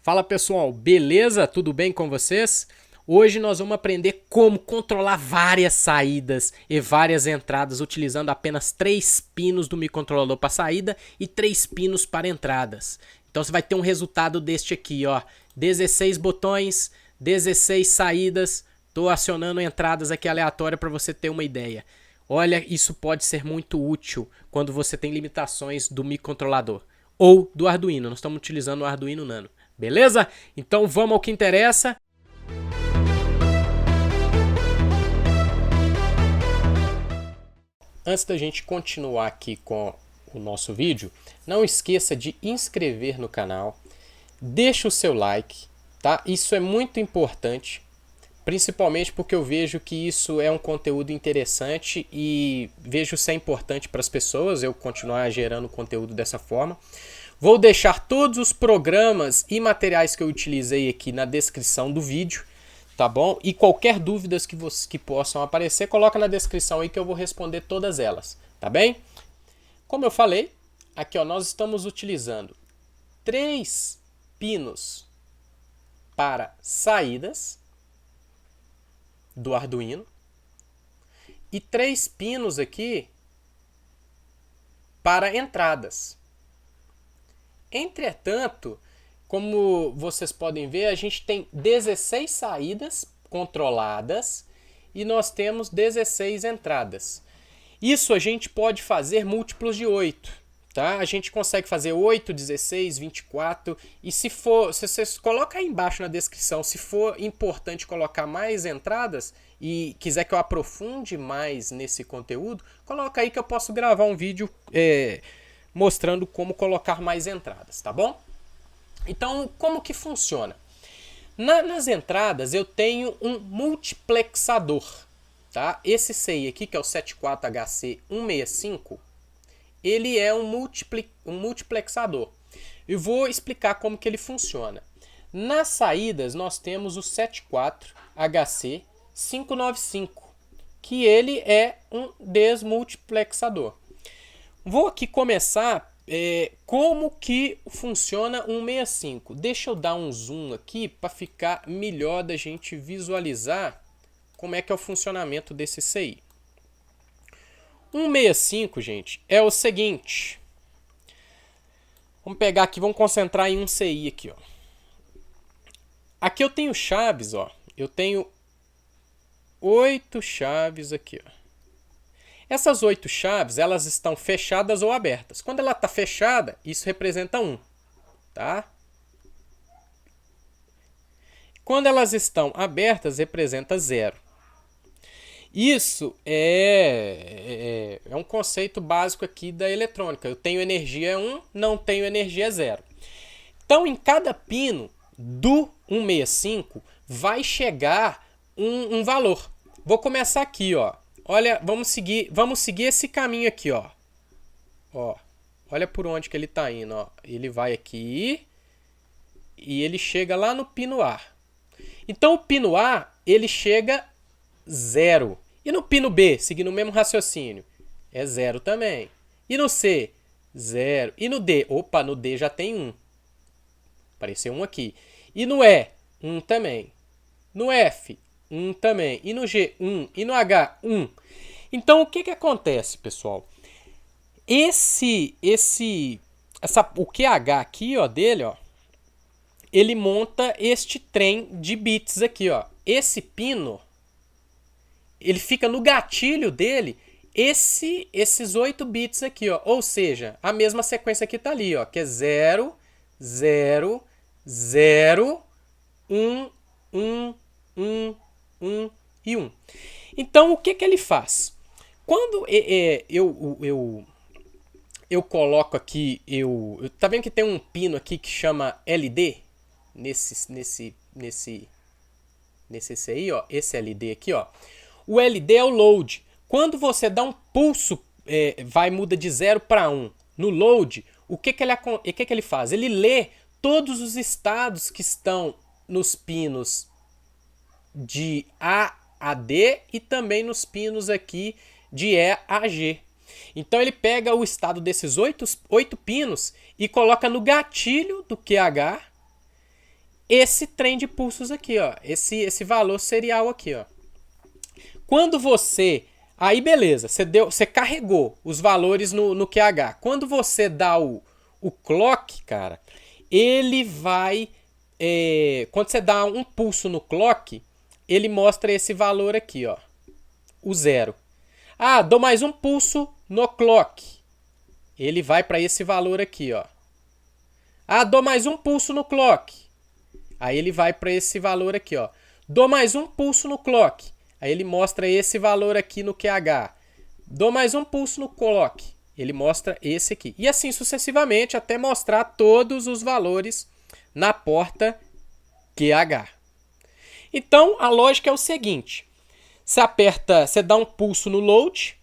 Fala pessoal, beleza? Tudo bem com vocês? Hoje nós vamos aprender como controlar várias saídas e várias entradas utilizando apenas 3 pinos do microcontrolador para saída e 3 pinos para entradas. Então você vai ter um resultado deste aqui, ó, 16 botões, 16 saídas. Estou acionando entradas aqui aleatórias para você ter uma ideia. Olha, isso pode ser muito útil quando você tem limitações do microcontrolador ou do Arduino. Nós estamos utilizando o Arduino Nano. Beleza? Então vamos ao que interessa. Antes da gente continuar aqui com o nosso vídeo, não esqueça de inscrever no canal, deixa o seu like, tá? Isso é muito importante, principalmente porque eu vejo que isso é um conteúdo interessante e vejo ser importante para as pessoas, eu continuar gerando conteúdo dessa forma. Vou deixar todos os programas e materiais que eu utilizei aqui na descrição do vídeo, tá bom? E qualquer dúvidas que possam aparecer, coloca na descrição aí que eu vou responder todas elas, tá bem? Como eu falei, aqui ó, nós estamos utilizando 3 pinos para saídas do Arduino e 3 pinos aqui para entradas. Entretanto, como vocês podem ver, a gente tem 16 saídas controladas e nós temos 16 entradas. Isso a gente pode fazer múltiplos de 8, tá? A gente consegue fazer 8, 16, 24 e se vocês colocam aí embaixo na descrição, se for importante colocar mais entradas e quiser que eu aprofunde mais nesse conteúdo, coloca aí que eu posso gravar um vídeo mostrando como colocar mais entradas, tá bom? Então, como que funciona? Nas entradas eu tenho um multiplexador, tá? Esse CI aqui, que é o 74HC165, ele é um multiplexador. Eu vou explicar como que ele funciona. Nas saídas nós temos o 74HC595, que ele é um desmultiplexador. Vou aqui começar como que funciona um 165. Deixa eu dar um zoom aqui para ficar melhor da gente visualizar como é que é o funcionamento desse CI. 165, gente, é o seguinte. Vamos pegar aqui, vamos concentrar em um CI aqui, ó. Aqui eu tenho chaves, ó. Eu tenho 8 chaves aqui, ó. Essas 8 chaves, elas estão fechadas ou abertas. Quando ela está fechada, isso representa 1, tá? Quando elas estão abertas, representa 0. Isso é um conceito básico aqui da eletrônica. Eu tenho energia 1, não tenho energia 0. Então, em cada pino do 165, vai chegar um valor. Vou começar aqui, ó. Olha, vamos seguir esse caminho aqui, ó. Ó, olha por onde que ele está indo, ó. Ele vai aqui e ele chega lá no pino A. Então o pino A, ele chega 0. E no pino B, seguindo o mesmo raciocínio, é 0 também. E no C, 0. E no D, opa, no D já tem 1. Apareceu 1 aqui. E no E, 1 também. No F, 1 também. E no G, 1. E no H, 1. Então, o que acontece, pessoal? O QH aqui, ó, dele, ó, ele monta este trem de bits aqui, ó. Esse pino, ele fica no gatilho dele, esses 8 bits aqui, ó. Ou seja, a mesma sequência que tá ali, ó, que é 0, 0, 0, 1, 1, 1, 1 e 1. Então, o que ele faz? Quando eu coloco aqui, tá vendo que tem um pino aqui que chama LD? Nesse CI, ó, esse LD aqui, ó. O LD é o load. Quando você dá um pulso, muda de 0 para 1 no load, o que ele faz? Ele lê todos os estados que estão nos pinos de A a D e também nos pinos aqui de E a G. Então ele pega o estado desses 8 pinos e coloca no gatilho do QH esse trem de pulsos aqui, ó. Esse valor serial aqui, ó. Quando você... Aí beleza, você carregou os valores no QH. Quando você dá o clock, cara, ele vai... quando você dá um pulso no clock, ele mostra esse valor aqui, ó. O 0. Ah, dou mais um pulso no clock. Ele vai para esse valor aqui, ó. Ah, dou mais um pulso no clock. Aí ele vai para esse valor aqui, ó. Dou mais um pulso no clock. Aí ele mostra esse valor aqui no QH. Dou mais um pulso no clock. Ele mostra esse aqui. E assim sucessivamente até mostrar todos os valores na porta QH. Então a lógica é o seguinte. Você dá um pulso no load.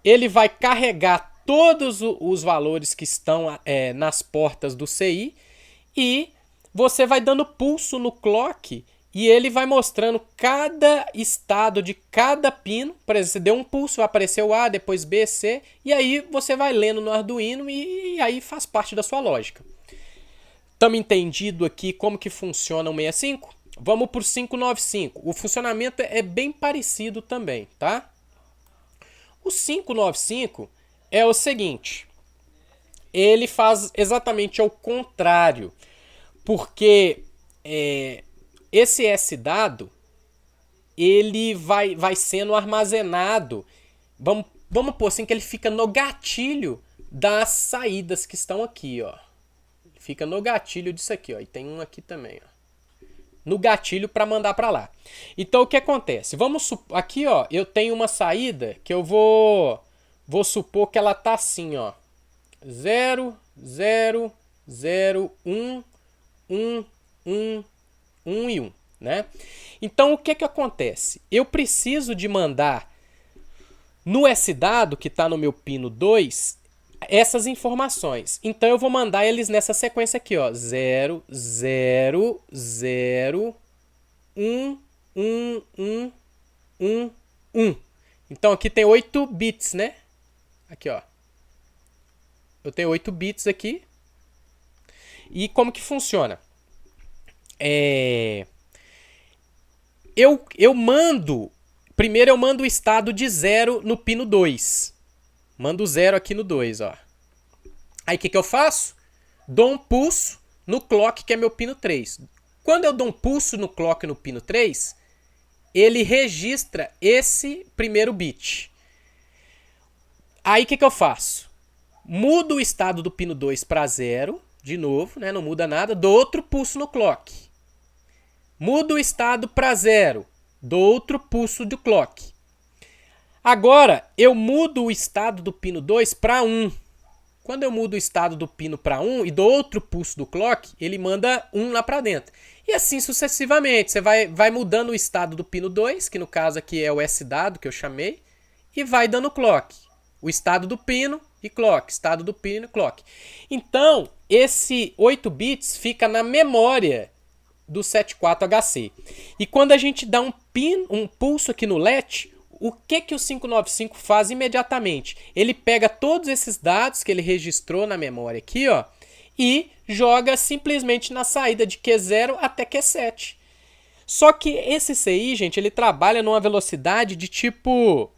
Ele vai carregar todos os valores que estão nas portas do CI. E você vai dando pulso no clock e ele vai mostrando cada estado de cada pino. Por exemplo, você deu um pulso, vai aparecer o A, depois B, C, e aí você vai lendo no Arduino e aí faz parte da sua lógica. Estamos entendido aqui como que funciona o 65? Vamos para o 595. O funcionamento é bem parecido também, tá? O 595 é o seguinte. Ele faz exatamente ao contrário. Porque esse S dado, ele vai sendo armazenado, vamos pôr assim, que ele fica no gatilho das saídas que estão aqui, ó. Fica no gatilho disso aqui, ó. E tem um aqui também, ó. No gatilho para mandar para lá. Então o que acontece? Aqui, ó, eu tenho uma saída que eu vou supor que ela tá assim, ó. 0, 0, 0, 1, 1, 1, 1 e 1, né? Então, o que acontece? Eu preciso de mandar no S dado, que está no meu pino 2, essas informações. Então, eu vou mandar eles nessa sequência aqui, ó. 0, 0, 0, 1, 1, 1, 1, 1. Então, aqui tem 8 bits, né? Aqui, ó. Eu tenho 8 bits aqui. E como que funciona? Eu mando... Primeiro eu mando o estado de 0 no pino 2. Mando 0 aqui no 2, ó. Aí o que eu faço? Dou um pulso no clock, que é meu pino 3. Quando eu dou um pulso no clock no pino 3, ele registra esse primeiro bit. Aí o que eu faço? Mudo o estado do pino 2 para 0, de novo, né? Não muda nada. Dou outro pulso no clock. Mudo o estado para 0. Dou outro pulso do clock. Agora, eu mudo o estado do pino 2 para 1. Quando eu mudo o estado do pino para 1 e dou outro pulso do clock, ele manda 1 lá para dentro. E assim sucessivamente. Você vai mudando o estado do pino 2, que no caso aqui é o S dado que eu chamei, e vai dando clock. O estado do pino e clock. Estado do pino e clock. Então, esse 8 bits fica na memória do 74HC. E quando a gente dá um pulso aqui no latch, o que o 595 faz imediatamente? Ele pega todos esses dados que ele registrou na memória aqui, ó, e joga simplesmente na saída de Q0 até Q7. Só que esse CI, gente, ele trabalha numa velocidade de tipo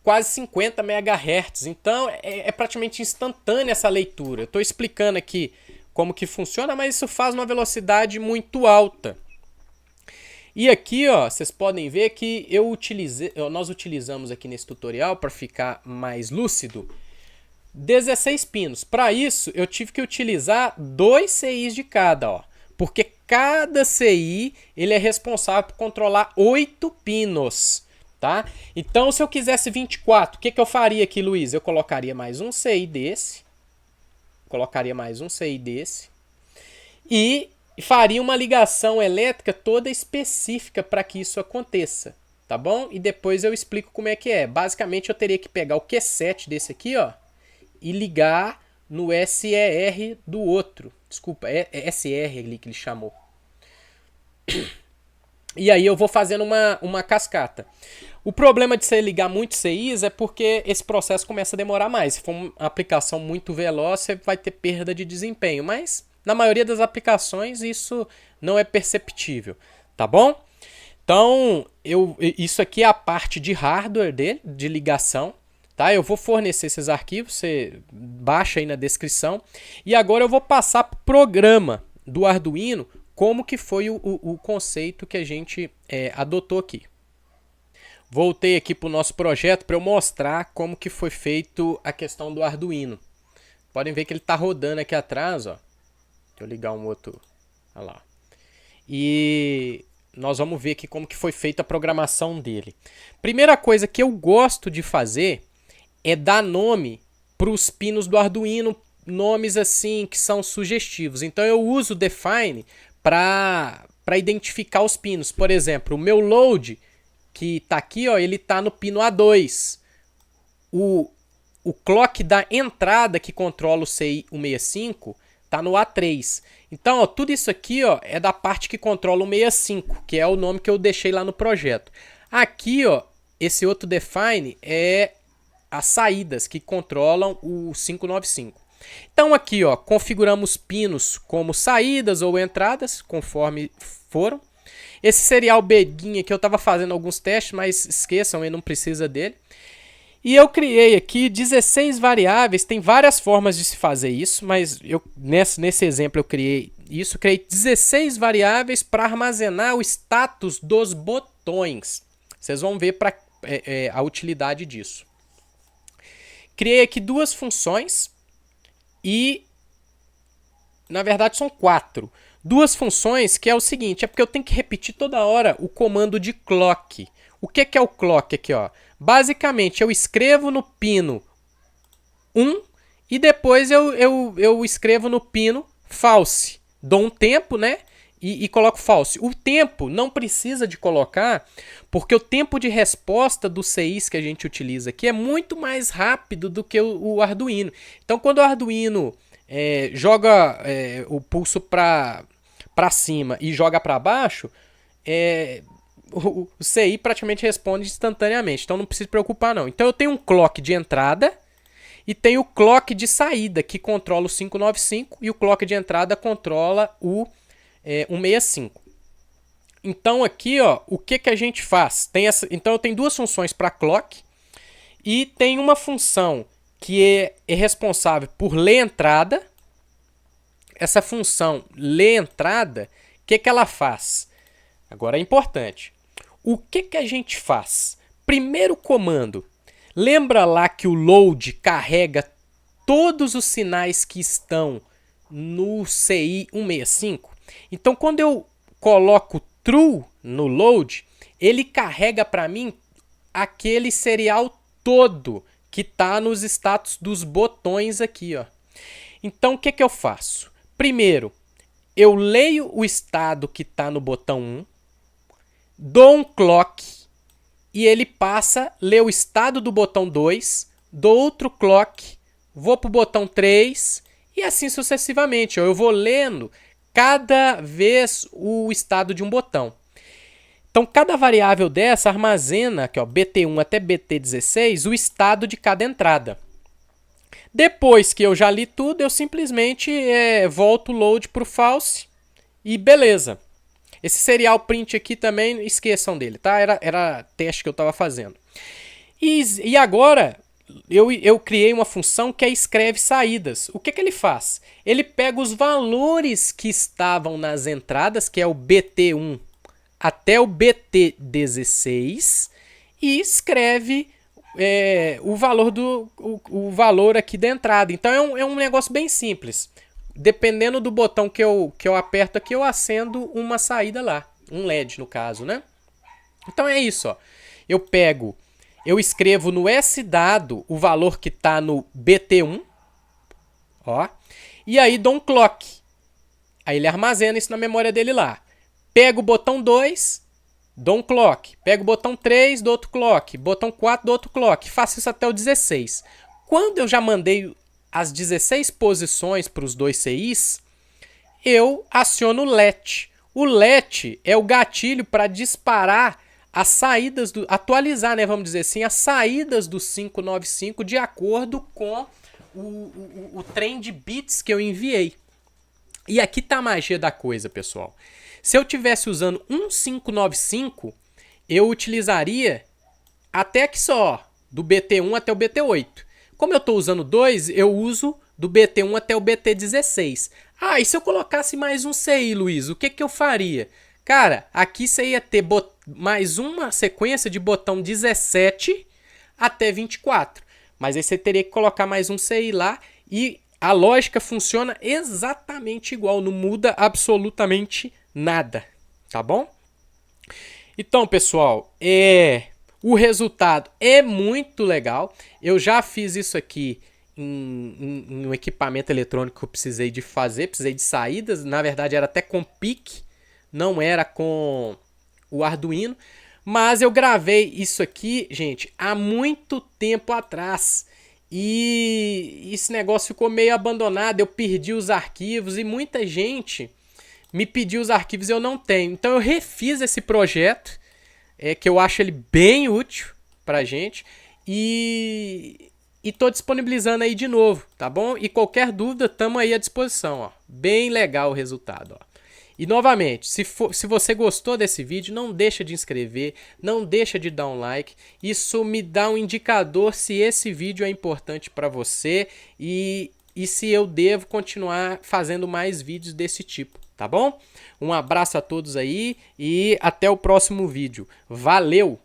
quase 50 MHz. Então é praticamente instantânea essa leitura. Eu estou explicando aqui como que funciona, mas isso faz numa velocidade muito alta. E aqui, ó, vocês podem ver que nós utilizamos aqui nesse tutorial, para ficar mais lúcido, 16 pinos. Para isso, eu tive que utilizar 2 CIs de cada, ó, porque cada CI ele é responsável por controlar 8 pinos. Tá? Então, se eu quisesse 24, o que eu faria aqui, Luiz? Eu colocaria mais um CI desse. E faria uma ligação elétrica toda específica para que isso aconteça, tá bom? E depois eu explico como é que é. Basicamente eu teria que pegar o Q7 desse aqui, ó, e ligar no SER do outro. Desculpa, é SR ali que ele chamou. E aí eu vou fazendo uma cascata. O problema de você ligar muitos CIs é porque esse processo começa a demorar mais. Se for uma aplicação muito veloz, você vai ter perda de desempenho. Mas Na maioria das aplicações isso não é perceptível, tá bom? Então, isso aqui é a parte de hardware dele, de ligação. Tá? Eu vou fornecer esses arquivos, você baixa aí na descrição. E agora eu vou passar para o programa do Arduino, como que foi o conceito que a gente adotou aqui. Voltei aqui para o nosso projeto para eu mostrar como que foi feito a questão do Arduino. Podem ver que ele está rodando aqui atrás. Ó. Deixa eu ligar um outro. Olha lá. E nós vamos ver aqui como que foi feita a programação dele. Primeira coisa que eu gosto de fazer é dar nome para os pinos do Arduino, nomes assim que são sugestivos. Então eu uso o define para identificar os pinos. Por exemplo, o meu load que está aqui, ó, ele está no pino A2. O clock da entrada que controla o CI 165 está no A3. Então, ó, tudo isso aqui, ó, é da parte que controla o 65, que é o nome que eu deixei lá no projeto. Aqui, ó, esse outro define é as saídas que controlam o 595. Então aqui, ó, configuramos pinos como saídas ou entradas, conforme foram. Esse serial beguinha que eu estava fazendo alguns testes, mas esqueçam, ele não precisa dele. E eu criei aqui 16 variáveis, tem várias formas de se fazer isso, mas eu nesse exemplo eu criei 16 variáveis para armazenar o status dos botões. Vocês vão ver a utilidade disso. Criei aqui duas funções e, na verdade, são 4. Duas funções que é o seguinte, é porque eu tenho que repetir toda hora o comando de clock. O que é o clock aqui, ó? Basicamente, eu escrevo no pino 1 e depois eu escrevo no pino false. Dou um tempo, né? E coloco false. O tempo não precisa de colocar, porque o tempo de resposta dos CIs que a gente utiliza aqui é muito mais rápido do que o Arduino. Então, quando o Arduino joga o pulso para cima e joga para baixo, o CI praticamente responde instantaneamente. Então, não precisa se preocupar, não. Então, eu tenho um clock de entrada e tenho o clock de saída, que controla o 595, e o clock de entrada controla o 165. Então aqui, ó, o que a gente faz? Então eu tenho duas funções para clock e tem uma função que é responsável por ler entrada. Essa função ler entrada, o que ela faz? Agora é importante. O que a gente faz? Primeiro comando. Lembra lá que o load carrega todos os sinais que estão no CI 165? Então, quando eu coloco true no load, ele carrega para mim aquele serial todo que está nos status dos botões aqui, ó. Então, o que eu faço? Primeiro, eu leio o estado que está no botão 1, dou um clock e ele passa a ler o estado do botão 2, dou outro clock, vou para o botão 3 e assim sucessivamente. Ó. Eu vou lendo cada vez o estado de um botão. Então, cada variável dessa armazena, aqui, ó, BT1 até BT16, o estado de cada entrada. Depois que eu já li tudo, eu simplesmente volto o load para o false e beleza. Esse serial print aqui também, esqueçam dele, tá? Era teste que eu estava fazendo. E agora, eu criei uma função que escreve saídas. O que ele faz? Ele pega os valores que estavam nas entradas, que é o BT1 até o BT16, e escreve o valor aqui da entrada. Então é um negócio bem simples. Dependendo do botão que eu aperto aqui, eu acendo uma saída lá. Um LED, no caso, né? Então é isso, ó. Eu escrevo no SDado o valor que está no BT1, ó, e aí dou um clock. Aí ele armazena isso na memória dele lá. Pego o botão 2, dou um clock. Pego o botão 3, dou outro clock. Botão 4, dou outro clock. Faço isso até o 16. Quando eu já mandei as 16 posições para os dois CIs, eu aciono o LET. O LET é o gatilho para disparar as saídas, atualizar, né, vamos dizer assim, as saídas do 595 de acordo com o trem de bits que eu enviei. E aqui tá a magia da coisa, pessoal. Se eu tivesse usando 1595, eu utilizaria até aqui só, do BT1 até o BT8. Como eu estou usando 2, eu uso do BT1 até o BT16. Ah, e se eu colocasse mais um CI, Luiz, o que, que eu faria? Cara, aqui você ia ter mais uma sequência de botão 17 até 24. Mas aí você teria que colocar mais um CI lá e a lógica funciona exatamente igual, não muda absolutamente nada, tá bom? Então, pessoal, o resultado é muito legal. Eu já fiz isso aqui em um equipamento eletrônico que eu precisei de fazer, precisei de saídas. Na verdade, era até com PIC, não era com o Arduino. Mas eu gravei isso aqui, gente, há muito tempo atrás. E esse negócio ficou meio abandonado, eu perdi os arquivos e muita gente me pediu os arquivos e eu não tenho. Então eu refiz esse projeto, que eu acho ele bem útil pra gente, e tô disponibilizando aí de novo, tá bom? E qualquer dúvida, tamo aí à disposição, ó. Bem legal o resultado, ó. E novamente, se você gostou desse vídeo, não deixa de inscrever, não deixa de dar um like. Isso me dá um indicador se esse vídeo é importante para você e se eu devo continuar fazendo mais vídeos desse tipo, tá bom? Um abraço a todos aí e até o próximo vídeo. Valeu!